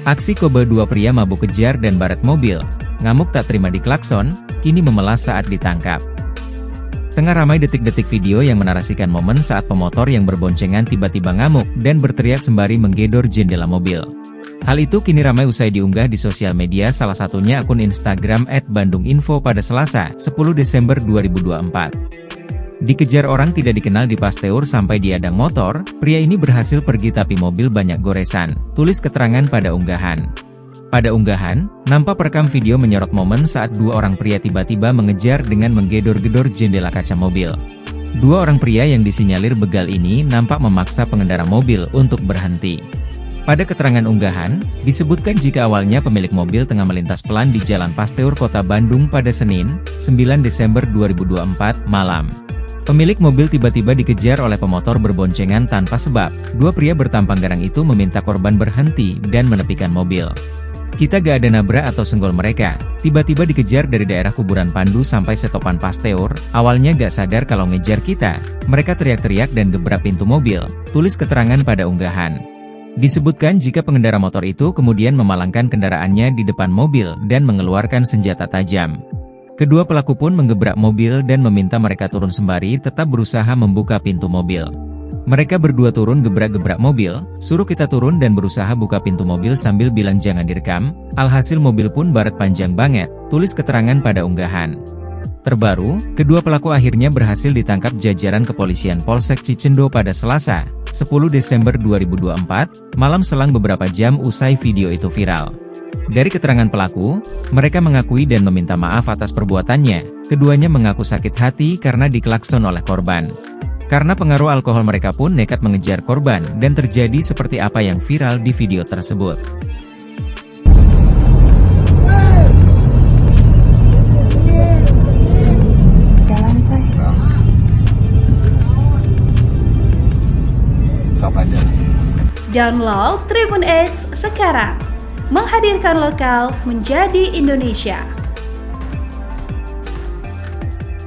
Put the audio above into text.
Aksi Kobe dua pria mabuk kejar dan baret mobil, ngamuk tak terima diklakson, kini memelas saat ditangkap. Tengah ramai detik-detik video yang menarasikan momen saat pemotor yang berboncengan tiba-tiba ngamuk dan berteriak sembari menggedor jendela mobil. Hal itu kini ramai usai diunggah di sosial media, salah satunya akun Instagram @bandunginfo pada Selasa, 10 Desember 2024. Dikejar orang tidak dikenal di Pasteur sampai diadang motor, pria ini berhasil pergi tapi mobil banyak goresan, tulis keterangan pada unggahan. Pada unggahan, nampak perekam video menyorot momen saat dua orang pria tiba-tiba mengejar dengan menggedor-gedor jendela kaca mobil. Dua orang pria yang disinyalir begal ini nampak memaksa pengendara mobil untuk berhenti. Pada keterangan unggahan, disebutkan jika awalnya pemilik mobil tengah melintas pelan di Jalan Pasteur Kota Bandung pada Senin, 9 Desember 2024, malam. Pemilik mobil tiba-tiba dikejar oleh pemotor berboncengan tanpa sebab. Dua pria bertampang garang itu meminta korban berhenti dan menepikan mobil. "Kita gak ada nabrak atau senggol mereka, tiba-tiba dikejar dari daerah kuburan Pandu sampai setopan Pasteur, awalnya gak sadar kalau ngejar kita, mereka teriak-teriak dan gebrak pintu mobil," tulis keterangan pada unggahan. Disebutkan jika pengendara motor itu kemudian memalangkan kendaraannya di depan mobil dan mengeluarkan senjata tajam. Kedua pelaku pun menggebrak mobil dan meminta mereka turun sembari tetap berusaha membuka pintu mobil. Mereka berdua turun gebrak-gebrak mobil, "Suruh kita turun dan berusaha buka pintu mobil sambil bilang jangan direkam, alhasil mobil pun baret panjang banget," tulis keterangan pada unggahan. Terbaru, kedua pelaku akhirnya berhasil ditangkap jajaran kepolisian Polsek Cicendo pada Selasa, 10 Desember 2024, malam selang beberapa jam usai video itu viral. Dari keterangan pelaku, mereka mengakui dan meminta maaf atas perbuatannya. Keduanya mengaku sakit hati karena diklakson oleh korban. Karena pengaruh alkohol mereka pun nekat mengejar korban dan terjadi seperti apa yang viral di video tersebut. Download Tribun X sekarang, menghadirkan lokal menjadi Indonesia.